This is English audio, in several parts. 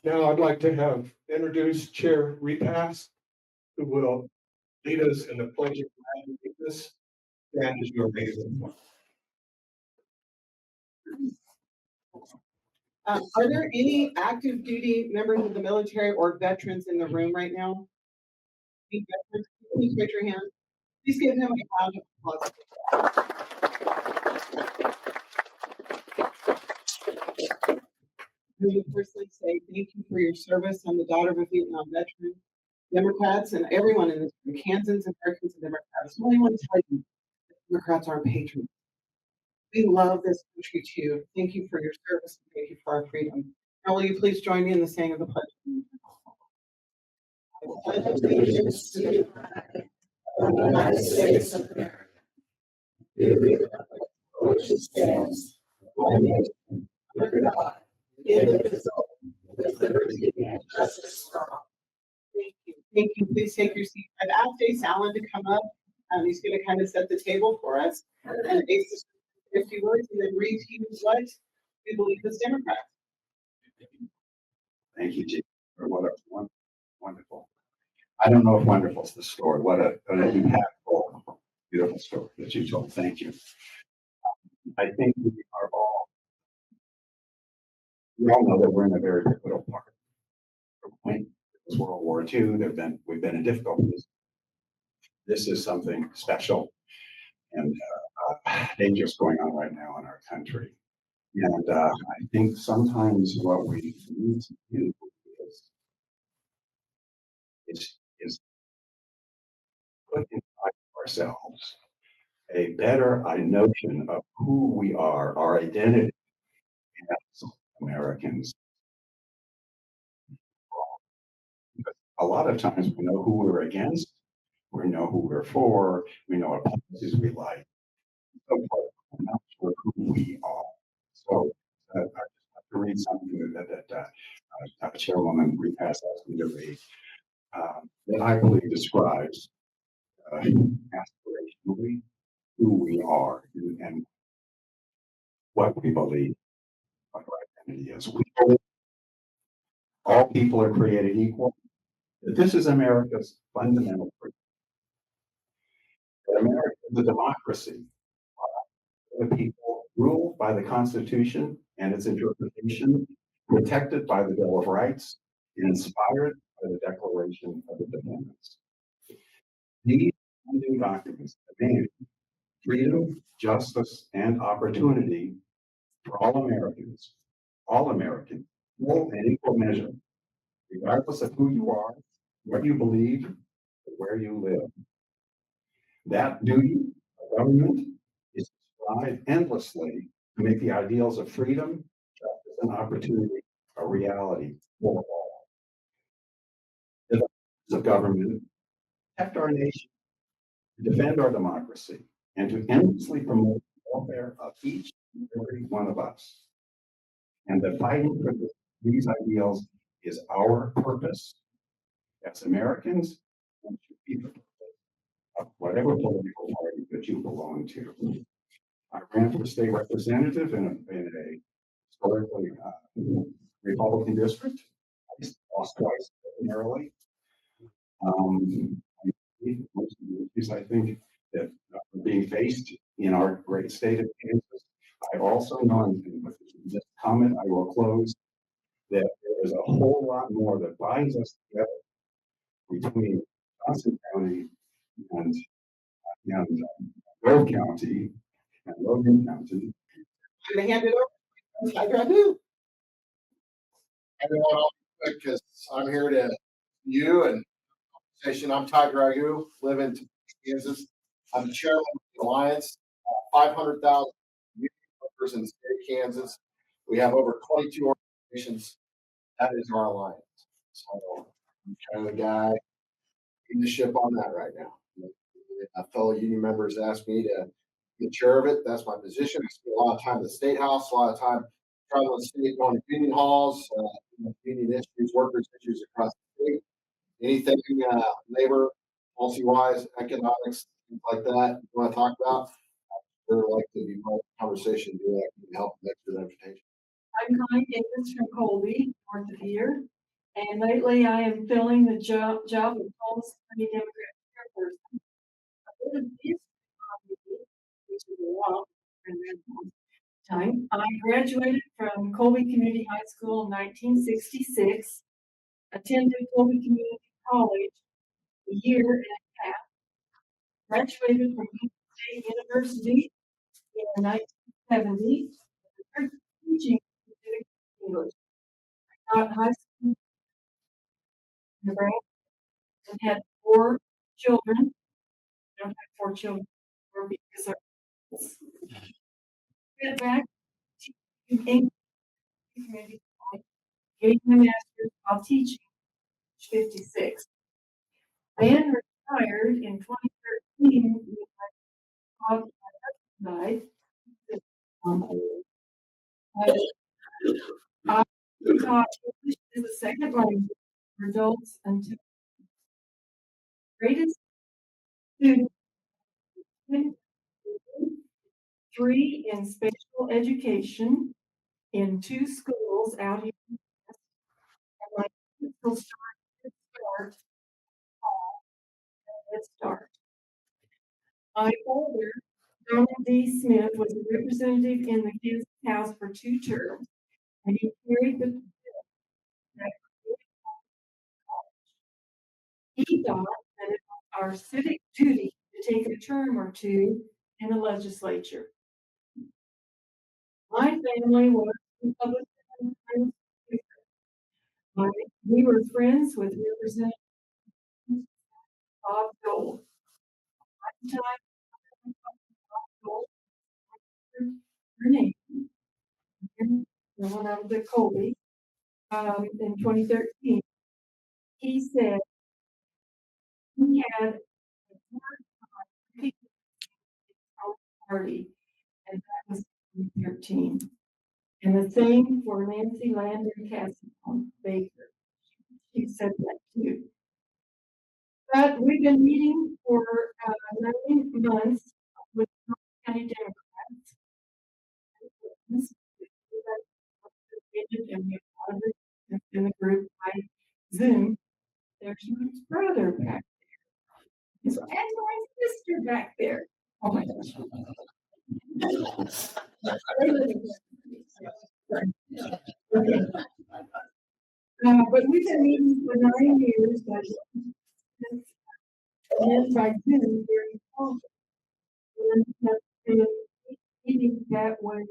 Now I'd like to have introduce Chair Repass, who will lead us in the pledge of allegiance. And as you are amazing. Are there any active duty members of the military or veterans in the room right now? Any veterans? Please raise your hand. Please give him a round of applause. I would personally say thank you for your service. I'm the daughter of a Vietnam veteran. Democrats and everyone in this room, Kansans, Americans, and Democrats. I only want to tell you, Democrats are patriots. We love this country too. Thank you for your service. And thank you for our freedom. Now, will you please join me in the saying of the pledge? I pledge allegiance to the flag of the United States of America, to the republic for which it stands, one nation, under God, indivisible, with liberty and justice for all. Thank you. Thank you. Please take your seat. I've asked Ace Allen to come up. He's going to kind of set the table for us. And Ace is 50 words and then read to you what we believe as Democrats. Thank you, Chief. What a wonderful. I don't know if wonderful is the story. What an impactful, beautiful story that you told. Thank you. I think we all know that we're in a very pivotal part. It was World War II. We've been in difficulties. This is something special and dangerous going on right now in our country. And I think sometimes what we need to do is put inside ourselves a better notion of who we are, our identity as Americans. Because a lot of times we know who we're against, we know who we're for, we know what policies we like, but we're not sure who we are. So I just have to read something that Chairwoman Repass asked me to read that I believe describes aspirationally who we are and what we believe, what our identity is. We believe all people are created equal. This is America's fundamental truth. America is a democracy. The people ruled by the Constitution and its interpretation, protected by the Bill of Rights, and inspired by the Declaration of Independence. These founding documents demand freedom, justice, and opportunity for all Americans, full and equal measure, regardless of who you are, what you believe, or where you live. That duty of government is to strive endlessly to make the ideals of freedom, justice, and opportunity a reality for all. The office of government protect our nation, to defend our democracy, and to endlessly promote the welfare of each and every one of us. And the fighting for these ideals is our purpose as Americans, and should be the purpose of whatever political party that you belong to. I ran for state representative in a historically Republican district. I lost twice narrowly. Most of the issues I think that are being faced in our great state of Kansas. I've also known, with this comment I will close, that there is a whole lot more that binds us together between Johnson County and Grove County and Logan County. I'm going to hand it over to Tiger Abu. Everyone, I'll be quick because I'm here to you and conversation. I'm Tiger Agu, live in Kansas. I'm the chairman of the Alliance, 500,000 community workers in the state of Kansas. We have over 22 organizations. That is our alliance. So I'm kind of the guy in the ship on that right now. Fellow union members asked me to be chair of it. That's my position. I spend a lot of time in the state house, a lot of time traveling the state, going to union halls, union issues, workers issues across the state. Anything labor, policy-wise, economics, things like that you want to talk about, we're likely to be part of the conversation, do that, and help next to the invitation. I'm Connie Davis from Colby. 4th of the year. And lately I am filling the job of Holmes County Democrat chairperson. A bit of history on me, which is a long time. I graduated from Colby Community High School in 1966, attended Colby Community College a year and a half, graduated from State University in 1970, started teaching English. I taught high school in Nebraska and had 4 children. I don't have 4 children, 4 because I went back to English community college, gained my master's while teaching at 56. Then retired in 2013 when my husband died. I taught English as a second language for adults until greatest student, 3 in special education in 2 schools out here. And my kids will start Head Start. My father, Donald D. Smith, was a representative in the Kansas House for 2 terms, and he carried the bill that he thought that it was our civic duty to take a term or 2 in the legislature. My family was Republican. We were friends with Representative Bob Dole. One time, Bob Dole, her name, when I was at Colby, in 2013, he said he had a hard time picking his own party, and that was 2013. And the same for Nancy Landon Castleton Baker. She said that too. But we've been meeting for 9 months with county Democrats. And we have in the group by Zoom. There's my brother back there. So, and my sister back there. Oh my gosh. But we've been meeting for 9 years, but and then by Zoom during COVID. And have been meeting that way.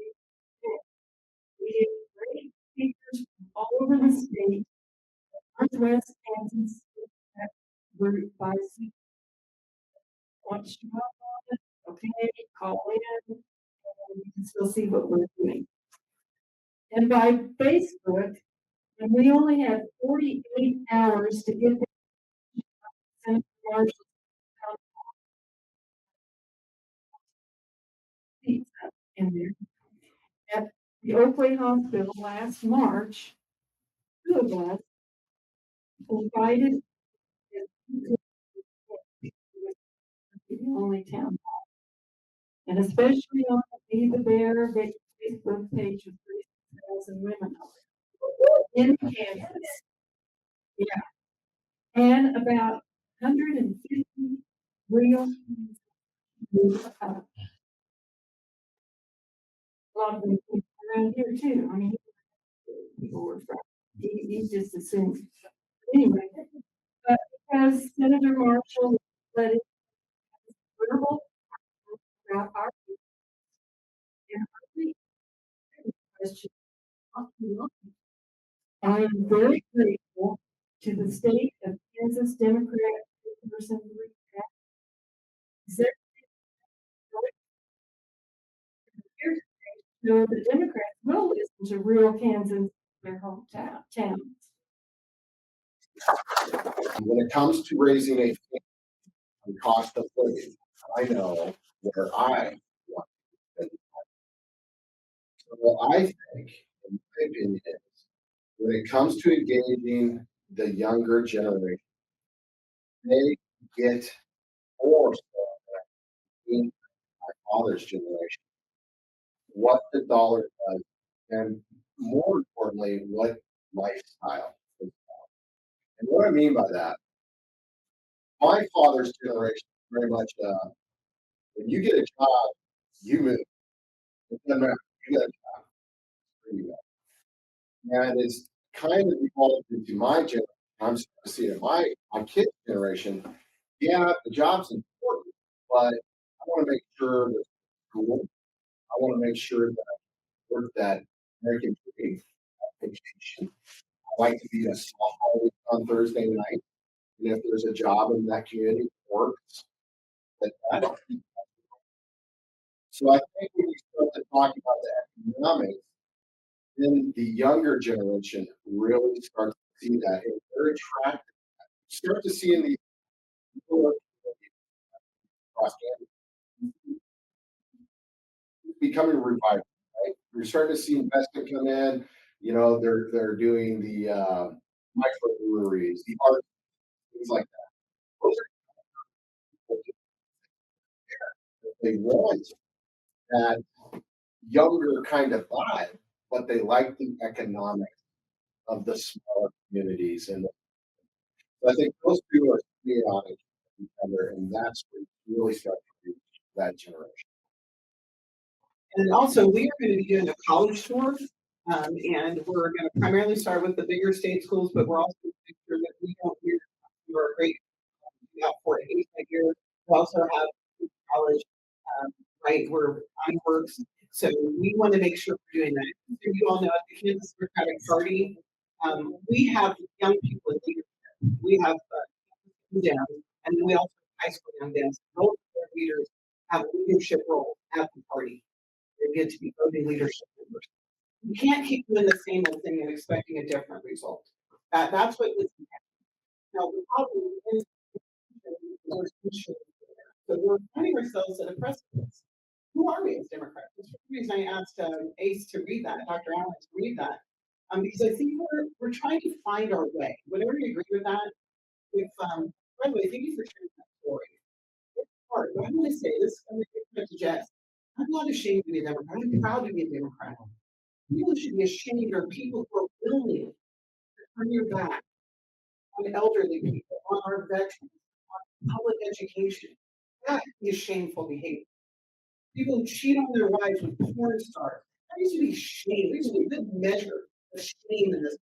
We had great speakers from all over the state, Northwest Kansas, that group by Zoom. Want to show up on it? Okay, call in, and you can still see what we're doing. And by Facebook, and we only had 48 hours to get the Senator Marshall's pizza in there. At the Oakley Hospital last March, 2 of us invited the only town. And especially on the Be the Bear Facebook page with 3,000 women in Kansas. Yeah. And about 150 real a lot of them people around here too. I mean, people were from, he just assumed. Anyway, but because Senator Marshall let it verbal about our and our question, I am very grateful to the state of Kansas Democrat person executive here today, so the Democrats will listen to rural Kansas, their hometown towns. When it comes to raising a family and cost of living, I know where I want to live. So what I think, in my opinion, is when it comes to engaging the younger generation, they get forced in my father's generation what the dollar does, and more importantly, what lifestyle. And what I mean by that, my father's generation very much, when you get a job, you move. It doesn't matter. You get a job, where you go. And it's kind of evolved into my generation. I'm starting to see it in my kids' generation. Yeah, the job's important, but I want to make sure that it's cool. I want to make sure that I work that American dream vacation. I like to be a softball on Thursday night. And if there's a job in that community that works, that. So I think when you start to talk about the economics, then the younger generation really starts to see that. And they're attracted. You start to see in the people across becoming revived, right? You're starting to see investment come in. You know, they're doing the microbreweries, the art, things like that. Those are people that they want that younger kind of vibe, but they like the economics of the smaller communities. And I think those two are symbiotic with each other, and that's where you really start to reach that generation. And also, we are going to be doing a college tour, and we're going to primarily start with the bigger state schools, but we're also going to make sure that we don't hear your great out for it year. We also have college, right, where I works. So we want to make sure we're doing that. So you all know at the Kansas Democratic Party, we have young people in leadership. We have down, and then we also have high school young downs. Both of their leaders have a leadership role at the party. They get to be voting leadership members. You can't keep doing the same old thing and expecting a different result. That's what this is. Now the problem is so we're finding ourselves at a precipice. Who are we as Democrats? That's the reason I asked Ace to read that, Dr. Allen to read that, because I think we're trying to find our way. Whatever you agree with that, if by the way, thank you for sharing that story. It's hard, but I'm going to say this. I'm going to Jess. I'm not ashamed to be a Democrat. I'm proud to be a Democrat. People should be ashamed of people who are willing to turn your back on elderly people, on our veterans, on public education. That is shameful behavior. People who cheat on their wives with porn stars. That needs to be shame. There needs to be a good measure of shame in this.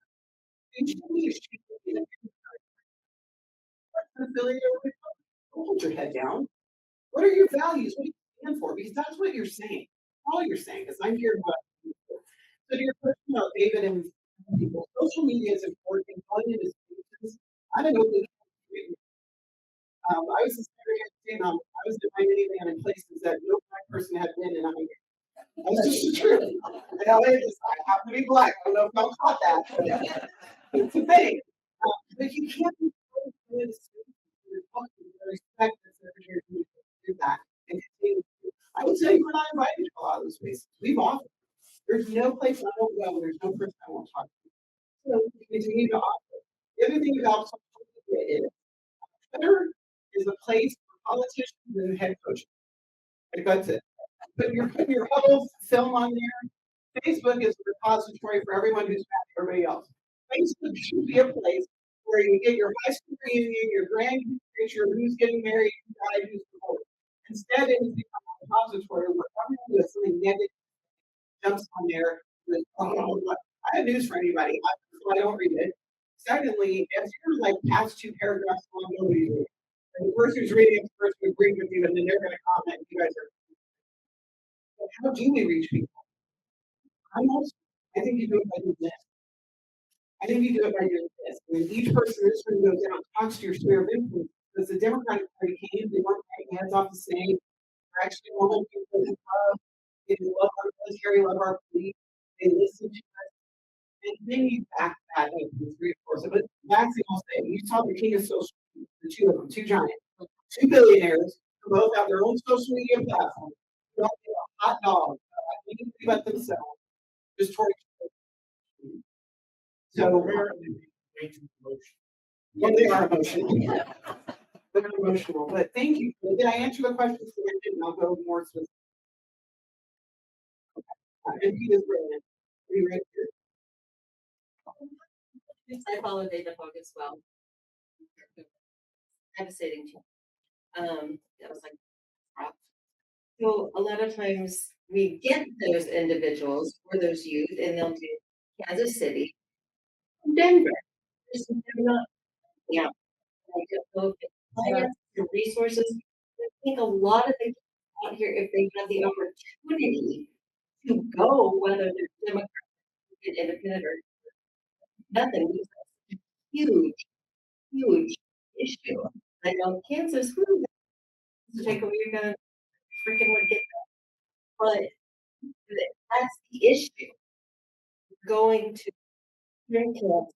You should be ashamed of being a Democrat. Affiliated with Don't hold your head down. What are your values? What do you stand for? Because that's what you're saying. All you're saying is I'm here to. So to your question about David and people, social media is important. Going into spaces, I don't know. I was a secretary of state. I was in my minivan in places that no black person had been in 100 years. That's just the truth. And I happen to be black. I don't know if y'all caught that. But it's a thing. But you can't be so good to respect the secretary to do that and continue. I will tell you, we're not invited to a lot of those spaces. We've offered. There's no place I won't go. There's no person I won't talk to. So we continue to offer. The other thing about social media is Twitter is a place for politicians and head coaches. Like that's it. But you're putting your whole film on there. Facebook is a repository for everyone who's mad at everybody else. Facebook should be a place where you get your high school reunion, your grand picture, who's getting married, who died, who's divorced. Instead, it has become a repository where everyone who has something negative jumps on there. I have news for anybody. I don't read it. Secondly, if you're like past two paragraphs long, nobody's reading. And the person who's reading is the person who agreed with you, and then they're going to comment. You guys are. So how do we reach people? I think you do it by doing this. I think you do it by doing this. I mean, each person in this room goes out and talks to your sphere of influence. Because the Democratic Party came, they weren't taking heads off the snake. They're actually normal people who love, they love our military, love our police. They listen to us. And then you back that up and reinforce it. But that's the whole thing. You saw the king of social media, the two of them, two giants, two billionaires who both have their own social media platform. They don't give a hot dog about themselves. Just toward so yeah, they are emotional. They're emotional. But thank you. Did I answer the question? I'll go more specific. And he is brilliant. Are you ready? I follow Data Fog as well. Devastating too. That was like rough. So a lot of times we get those individuals or those youth and they'll do Kansas City, Denver. They're not, yeah. I don't know if it's finance or resources. I think a lot of the kids out here, if they have the opportunity to go, whether they're Democrat, independent, or nothing, it's a huge, huge issue. I know Kansas, woo, to take away, you're gonna freaking would get that. But that's the issue. Going to drink clubs,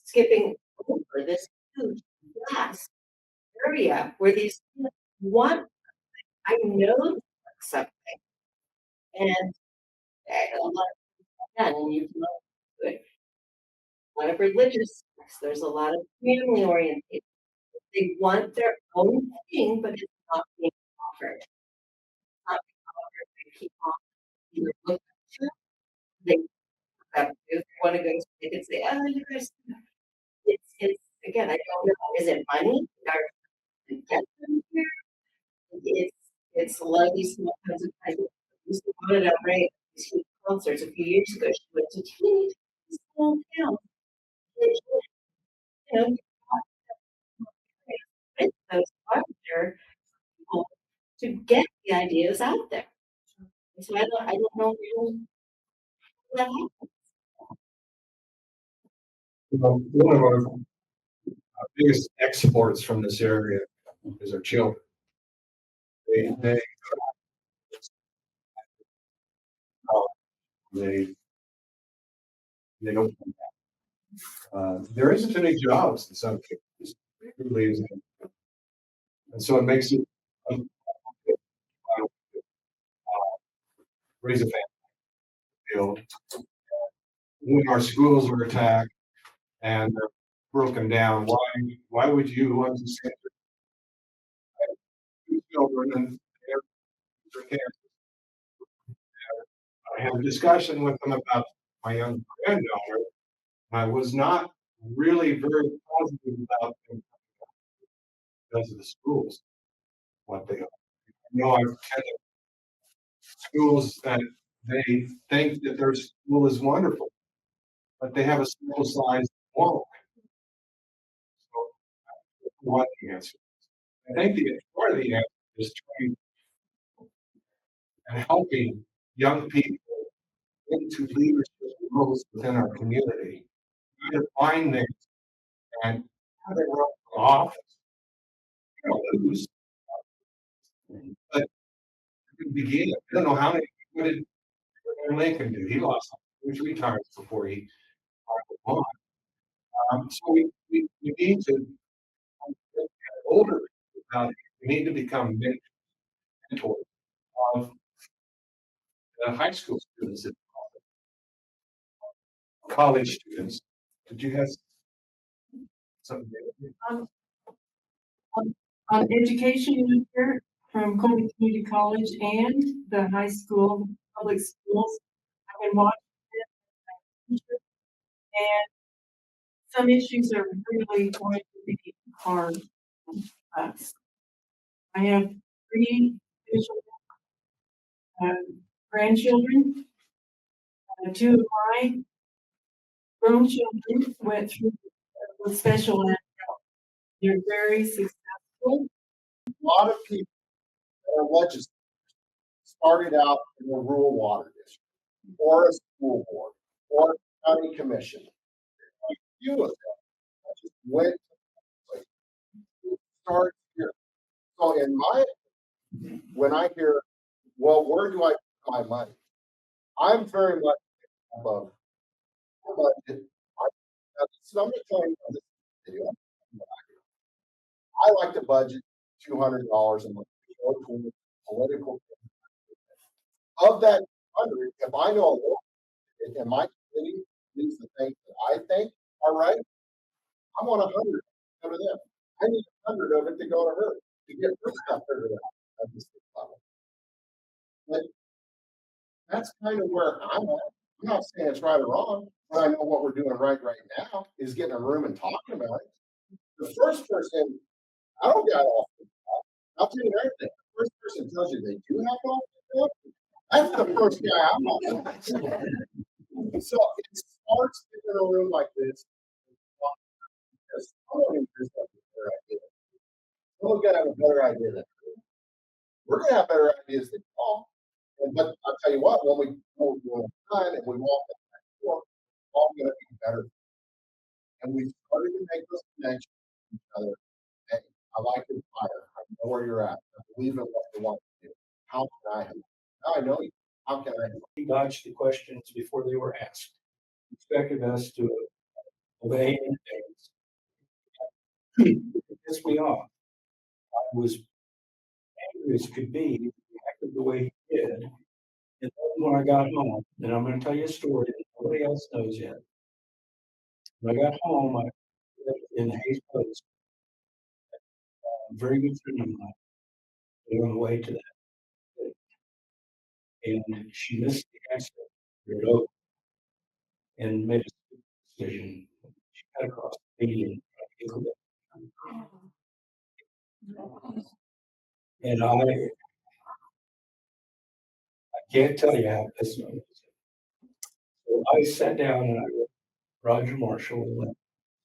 skipping over this huge vast area where these kids want, I know they want something. And a lot of that, and you know, good. A lot of religious sects, there's a lot of family oriented. They want their own thing, but it's not being offered. It's not being offered by people either look to, they if they want to go, they can say, oh, you guys, it's again, I don't know, is it money? Are we get them here? It's a lot of these small kinds of things. We used to put it out right these huge concerts a few years ago. She went to teeny small town. And you know, with those larger people to get the ideas out there. And so I don't know really what happened. One of our biggest exports from this area is our children. They, they, they don't. There isn't any jobs in some cases, really isn't. And so it makes it raise a family. You know, when our schools are attacked and they're broken down, why would you want to send your children and their parents? I had a discussion with them about my young granddaughter. I was not really very positive about them because of the schools, what they are. You know, I've attended schools that they think that their school is wonderful, but they have a small size wall. So, what the answer? I think the part of the answer is trying and helping young people into leadership roles within our community. Try to find them and how they run for office. You don't lose, but you can begin. I don't know how many. What did Lincoln do? He lost 2 or 3 times before he won. So we need to get older people out here. We need to become mentors of the high school students and college students. Did you have something? Um, education here from Colby Community College and the high school, public schools. I've been watching it, and some issues are really going to be hard on us. I have 3 visual, grandchildren. 2 of my grown children went through with special ed. They're very successful. A lot of people that are legislators started out in a rural water district, or a school board, or a county commission. A few of them just went to start here. So in my, when I hear, well, where do I put my money? I'm very much above budget. So I'm going to tell you this video. I like to budget $200 a month to go towards political. Of that 100, if I know a little bit in my community, these are the things that I think are right, I want 100 to go to them. I need 100 of it to go to her to get her stuff figured out at the state level. But that's kind of where I'm at. I'm not saying it's right or wrong, but I know what we're doing right now is getting a room and talking about it. The first person, I don't got off the top. I'll tell you everything. The first person tells you they do have off the top, that's the first guy I'm on. So it starts in a room like this. Because I don't think there's a better idea. Someone's got to have a better idea than we're going to have better ideas than y'all. But I'll tell you what, when we go time and we walk that door, it's all going to be better. And we started to make those connections with each other. Hey, I like your fire. I know where you're at. I believe in what you want to do. How can I help? Now I know you. How can I help? He dodged the questions before they were asked. Expected us to obey and piss me off. I was angry as could be. He acted the way he did. And then when I got home, and I'm going to tell you a story that nobody else knows yet. When I got home, I lived in Hayes Place, a very good friend of mine, on the way to that. And she missed the exit, rode and made a stupid decision. She cut across the median. And I can't tell you how this was. So I sat down and I wrote Roger Marshall and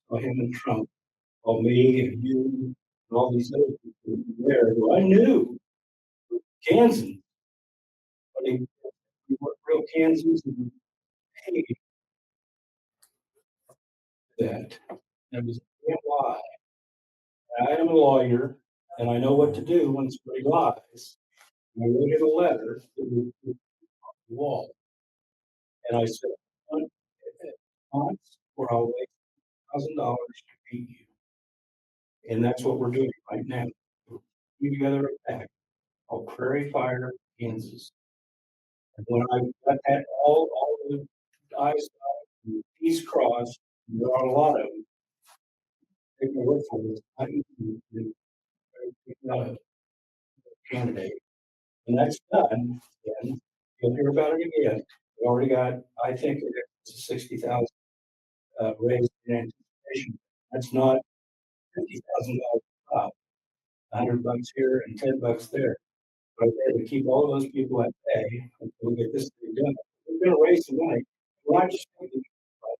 saw him and Trump, all me and you and all these other people there who I knew were Kansans, but we weren't real Kansans and paid that. It was a damn lie. I am a lawyer and I know what to do when somebody lies. And I wrote him a letter that was on the wall. And I said, months or I'll wait $1,000 to beat you. And that's what we're doing right now. We're putting together a pack called Prairie Fire, Kansas. And when I got that, all the I's dotted and the T's crossed, and there are a lot of them, take my word for it, I not a candidate. And that's done, then you'll hear about it again. We already got, I think it's a 60,000 raised in anticipation. That's not $50,000 top, $100 here and $10 there. But there to keep all of those people at bay until we get this thing done. We're going to raise some money. We're not just thinking about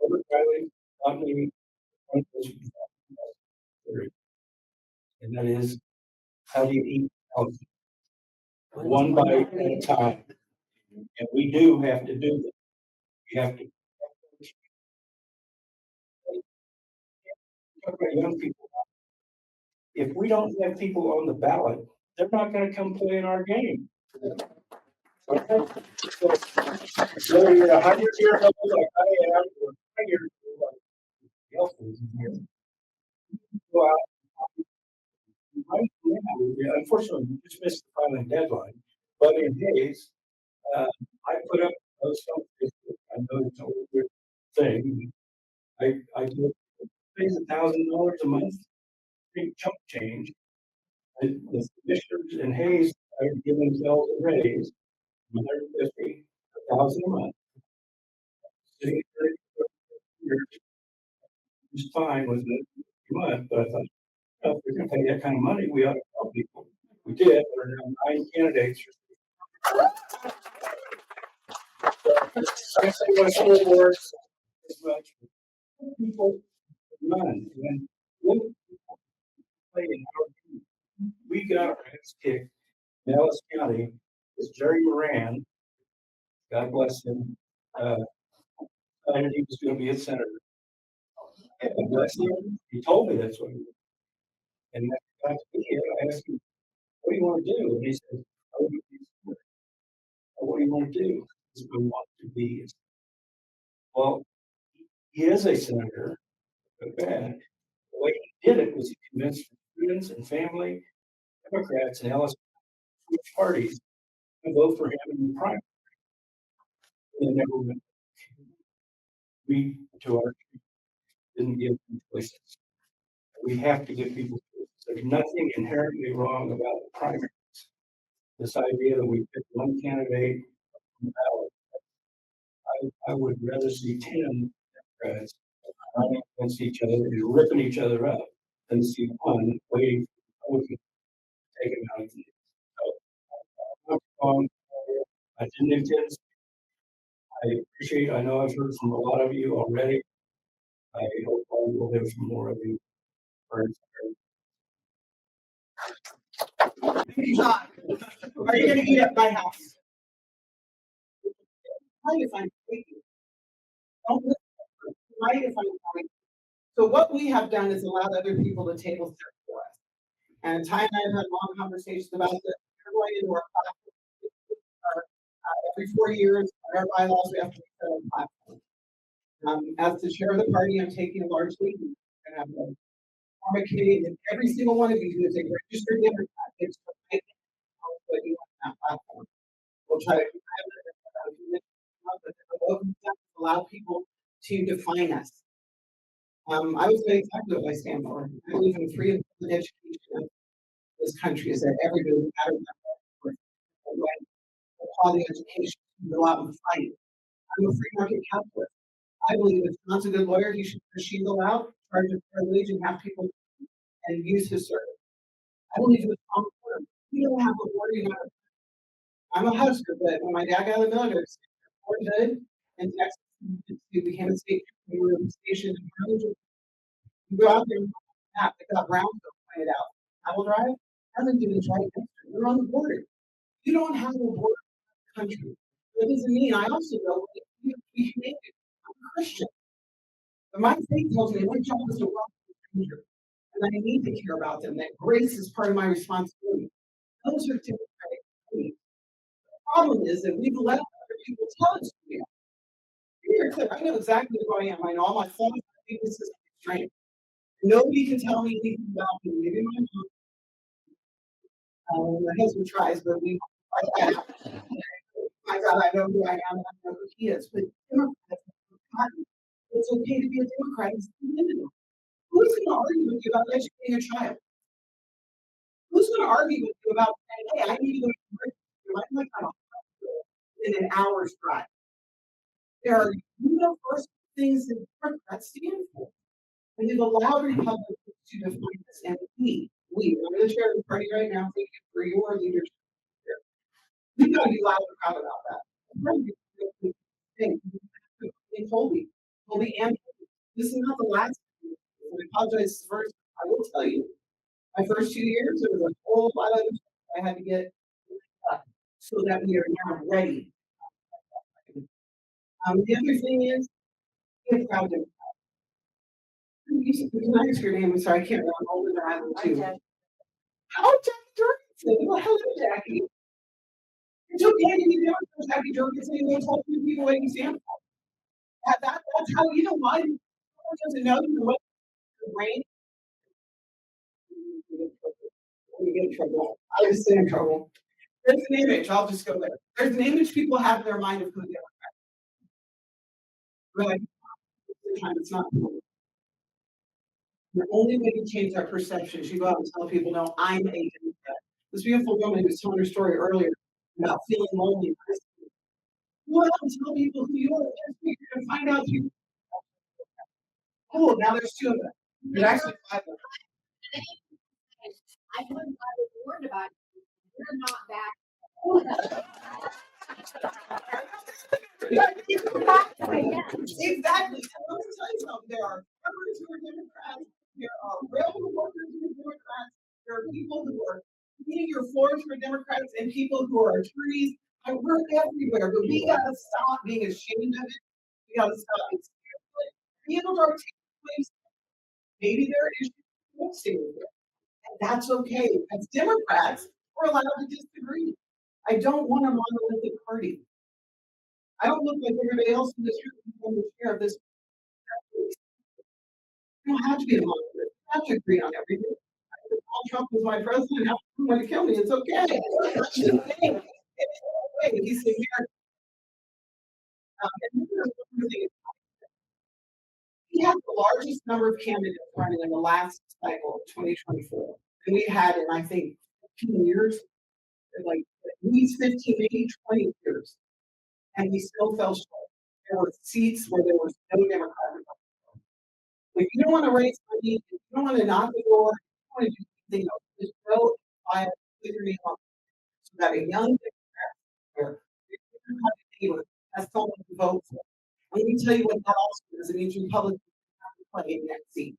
Robert Riley, not me, and that is how do you eat healthy? One bite at a time. And we do have to do that. We have to talk about young people. If we don't have people on the ballot, they're not going to come play in our game. Okay? So you're 100 years old like I am, or 20 years old like else is here. Go out. Right now, unfortunately, we just missed the filing deadline. But in Hayes, I put up those on Facebook. I know it's a weird thing. I do pays $1,000 a month, big chunk change. And the commissioners in Hayes are giving themselves a raise, 150, 1,000 a month. Sitting there, just fine with it a month, but I thought, well, if we're going to pay that kind of money, we ought to help people. We did. There are now 9 candidates. I say my school boards as much. People run and when people play in our team, we got our heads kicked in Ellis County. Is Jerry Moran, God bless him, decided he was going to be a senator. And bless him, he told me that's what he was. And that got to be here. I asked him, what do you want to do? And he said, I want to be a senator. What do you want to do? He said, I want to be. Well, he is a senator, but bad. The way he did it was he convinced students and family, Democrats and Ellis switch parties to vote for him in the primary. And they never went. We, to our didn't give them choices. We have to give people choices. There's nothing inherently wrong about the primaries. This idea that we pick one candidate on the ballot I would rather see 10 Democrats running against each other and ripping each other up than see one waiting for Republicans to take him out of the. So, I didn't intend. I know I've heard from a lot of you already. I hope I will hear from more of you. John, are you gonna eat at my house? Mind if I'm speaking? Don't listen. Mind if I'm talking? So what we have done is allowed other people to table stuff for us. And Ty and I have had long conversations about this. We're going into our platform. Every 4 years, our bylaws, we have to set a platform. As the chair of the party, I'm taking a large lead. And I'm going to form a committee, and every single one of you who is a registered Democrat gets to write what you want on that platform. We'll try to allow people to define us. I would say exactly what I stand for. I believe in free and open education of this country is that everybody, no matter what, right, quality education, go out and fight. I'm a free market capitalist. I believe if John's a good lawyer, he should go out, charge a privilege, and have people and use his service. I believe in the common order. We don't have to worry about it. I'm a hustler, but when my dad got out of the military, Fort Hood in Texas, he became a state station in Harlingen. You go out there and map, they got Brownsville pointed out. Apple Drive, Harlingen is right next to it. We're on the border. You don't have a border in the country. That doesn't mean I also know we can make it. I'm a Christian. But my faith tells me my job is to welcome the stranger. And I need to care about them. That grace is part of my responsibility. Those are democratic beliefs. The problem is that we've let other people tell us who we are. Here, I know exactly who I am. I know all my flaws, my weaknesses, my strengths. Nobody can tell me anything about me. Maybe my husband tries, but we fight back. My God, I know who I am, and I know who he is. But Democrats have forgotten it's okay to be a Democrat. It's individual. Who's going to argue with you about educating a child? Who's going to argue with you about saying, hey, I need to go to work in an hour's drive? There are universal things that Democrats stand for. And they've allowed Republicans to define this. And I'm the chair of the party right now. Thank you for your leadership. We got to be loud and proud about that. And Colby, and this is not the last. I apologize first. I will tell you, my first 2 years, there was a whole lot of I had to get so that we are now ready. The other thing is, be proud of. Can I ask your name? I'm sorry, I can't remember. I'm older than I am too. Oh, Jackie Jorgensen. Well, hello, Jackie. It's okay to be doing Jackie Jorgensen and go talk to people like you stand for. That's how you know why someone doesn't know what the brain. We get in trouble. I just stay in trouble. There's an image. I'll just go there. There's an image people have in their mind of who they are. Right? It's not. The only way to change our perception is you go out and tell people, no, I'm a Democrat. This beautiful woman who was telling her story earlier about feeling lonely. Go out and tell people who you are. You're going to find out you. Cool. Now there's 2 of them. There's actually 5 of them. I wouldn't I was warned about it. You're not back. Exactly. So let me tell you something. There are farmers who are Democrats. There are railroad workers who are Democrats. There are people who are cleaning your floors for Democrats and people who are attorneys. I work everywhere, but we gotta stop being ashamed of it. We gotta stop being scared of it. Be able to articulate. Maybe there are issues we won't stay with it. And that's okay. As Democrats, we're allowed to disagree. I don't want a monolithic party. I don't look like everybody else in this room who become the chair of this. You don't have to be a monolith. You have to agree on everything. If Donald Trump was my president, I don't want to kill me. It's okay. It's okay. He's the American. We had the largest number of candidates running in the last cycle of 2024. And we had in, I think, 15 years, like at least 15, maybe 20 years. And we still fell short. there were seats where there was no Democratic. If you don't want to raise money, if you don't want to knock the door, if you want to do anything else, just go and buy a figurine on so that a young Democrat has someone to vote for. Let me tell you what that also does. It means Republicans have to play in that seat.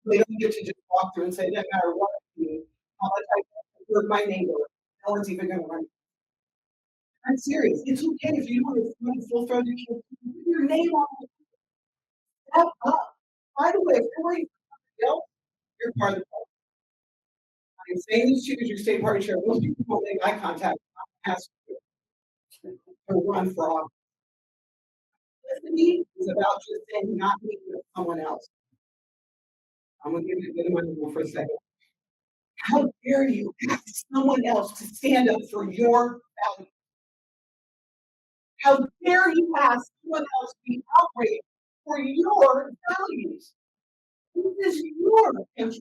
They don't get to just walk through and say, no matter what I do, how much I hurt my neighbor, no one's even going to run. I'm serious. It's okay if you want to run full throated, put your name on it. Step up. By the way, if you're waiting for somebody else, you're part of the problem. I'm saying this to you as your state party chair. Most people won't make eye contact, ask you to run for office. Listening is about just saying not me, but someone else. I'm gonna give you a bit of money for a second. How dare you ask someone else to stand up for your values? How dare you ask someone else to be outraged for your values? This is your country.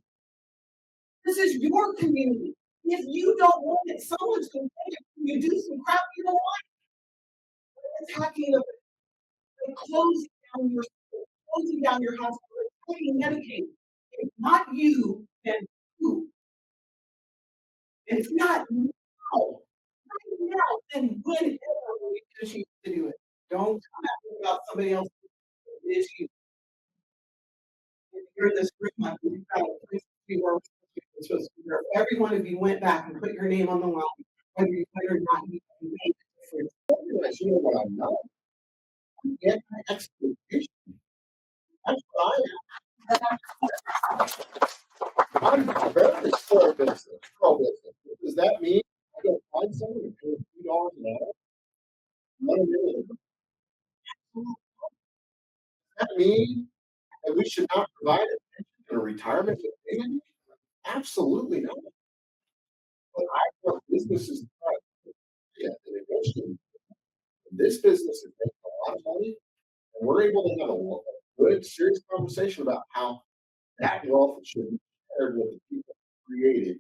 This is your community. If you don't want it, someone's going to take it. You do some crap you don't like. It's hacking up, closing down your school, closing down your hospital, taking Medicaid. If not you, then who? If not now, right now, then whenever we choose to do it. Don't come at me about somebody else. It is you. If you're in this room, like we've got a place to be where we're supposed to be. If every one of you went back and put your name on the line, whether you put it or not, you can make a difference. Anyways, you know what I'm not? I'm getting my expectation. That's what I am. I'm very pro-business, pro-business. Does that mean I gotta find someone to pay $2 an hour? Let them in. Does that mean that we should not provide a pension and a retirement to anybody? Absolutely not. But I want businesses to try to and eventually this business is making a lot of money, and we're able to have a good, serious conversation about how that wealth should be shared with the people created.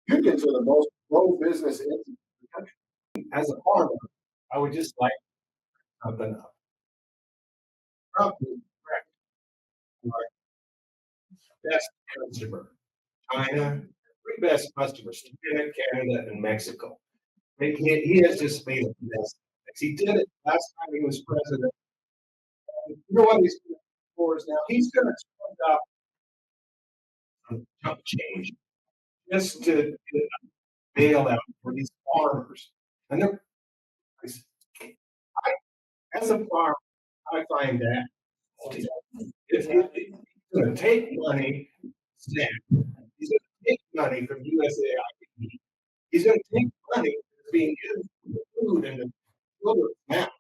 Unions are the most pro-business entities in the country. As a farmer, I would just like something up. Trump is correct. Our best customer, China, three best customers, Canada, and Mexico. He has just made a mess. He did it last time he was president. You know what he's doing for us now? He's going to spend up some chunk change just to bail out for these farmers. And they're, as a farmer, I find that if he's going to take money, snap. He's going to take money from USAID. He's going to take money that's being used for the food and the children's mouths.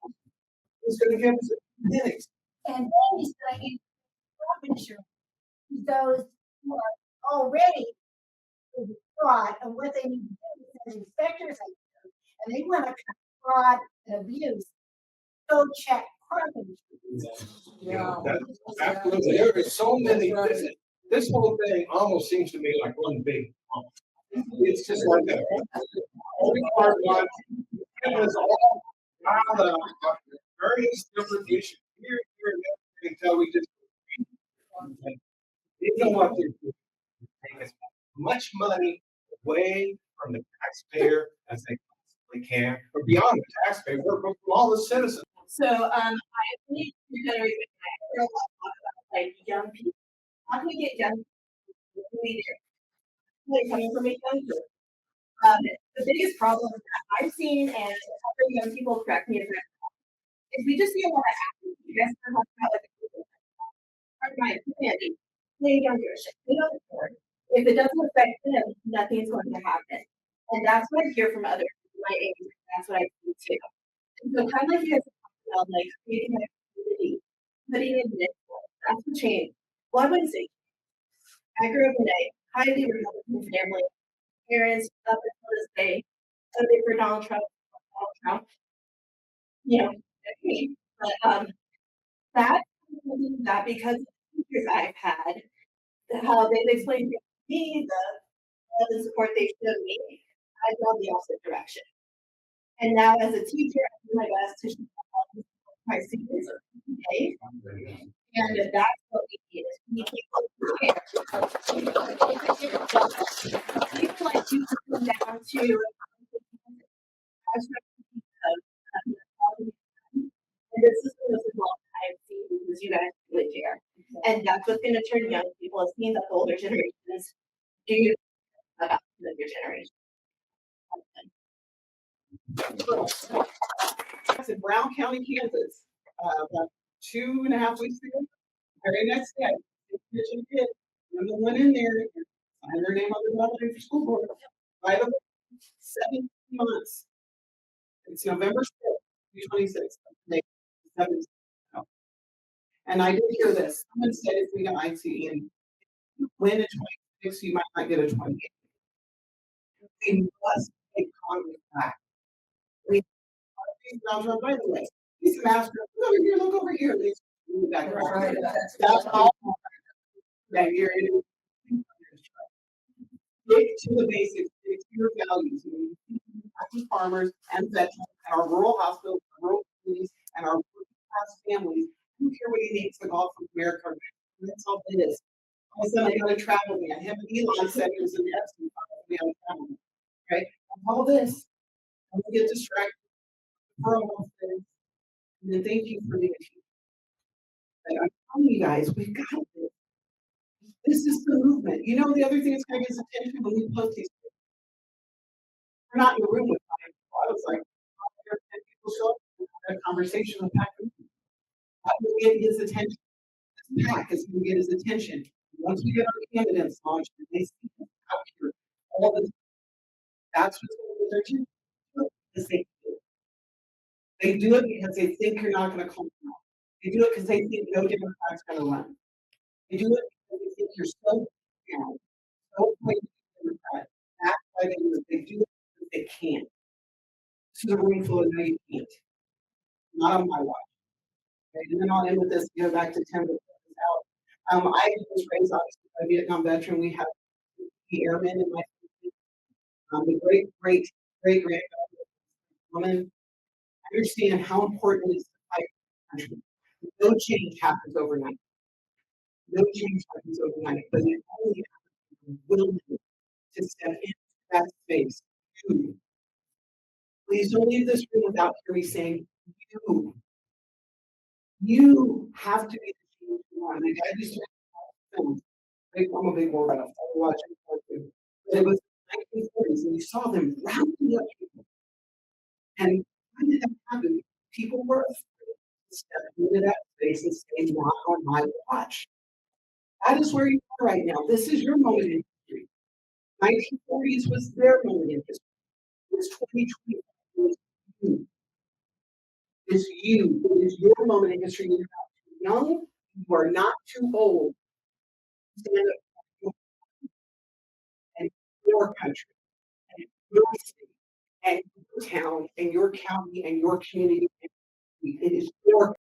He's going to give us minutes. And then he's going to use crop insurance to those who are already in fraud, and what they need to do is inspectors and they want to cut fraud and abuse. Go check crop insurance. There is so many. This whole thing almost seems to me like one big pump. It's just like a hard one. It was all out of various different issues here, and there, until we just. They know what they're doing. Take as much money away from the taxpayer as they possibly can, or beyond the taxpayer, or from all the citizens. So I think you're gonna hear a lot about like young people. How can we get young people to be there? Like coming from a young group. The biggest problem that I've seen, and other young people correct me if I'm wrong, is we just see a lot of actions. You guys are talking about like my opinion. They don't give a shit. They don't care. If it doesn't affect them, nothing's going to happen. And that's what I hear from others my age. That's what I see too. And so kind of like you guys talked about, like creating a community, putting in this, that's the change. Well, I wouldn't say I grew up in a highly Republican family. Parents up until this day voted for Donald Trump. You know, but that's something that because of the teachers I've had, how they've explained to me the support they showed me, I've gone the opposite direction. And now as a teacher, I do my best to show high students, okay? And that's what we need, is we need people prepared. People like you to come down to. And this is the most important I've seen, because you guys live here. And that's what's gonna turn young people, it's means that the older generations do about your generation. It's in Brown County, Kansas, about 2.5 weeks ago. Very next day, the kitchen kid, number one in there, sign their name on the ballot for school board. Right away, 7 months. It's November 6th, 2026. And I did hear this. Someone said if we got IT and you win a 26, you might not get a 28. We must take Congress back. We by the way, he's a master. Look over here, look over here. Right. That's all. That you're in. Stick to the basics, stick to your values. Happy farmers and veterans, and our rural hospitals, our rural communities, and our working class families. I don't care what he needs to go from America. That's all it is. All of a sudden, I got a travel man. Him and Elon said he was an Epstein file. We have a travel man. Right? All this. Don't get distracted for all things. And then thank you for the issue. And I'm telling you guys, we've got this. This is the movement. You know, the other thing that's going to get us attention when we post these. We're not in the room with 5 people. I was like, oh, there are 10 people show up. A conversation with that group. That will get his attention. This pack is going to get his attention. Once we get our candidates launched, and they see us out here, all the that's what's going to get their attention. Because they do it. They do it because they think you're not going to call them out. They do it because they think no Democrat's going to run. They do it because they think you're so down, so afraid to be Democrat. That's why they do it. They do it because they can't. This is a room full of no, you can't. Not on my watch. Okay, and then I'll end with this, go back to Tim. I was raised obviously by a Vietnam veteran. We have the airmen in my family. The great granddaughter woman. I understand how important it is to fight for the country. No change happens overnight. No change happens overnight, but it only happens willing to step into that space. Please don't leave this room without hearing me saying you have to be the change you want. And I used to film. I'm a big war buff. I watch it. But it was the 1940s, and you saw them rounding up people. And why did that happen? People were afraid to step into that space and say, not on my watch. That is where you are right now. This is your moment in history. 1940s was their moment in history. It's 2020. It's you. It's you. It is your moment in history. You're not too young. You are not too old. Stand up and your country and your city and your town and your county and your community. It is your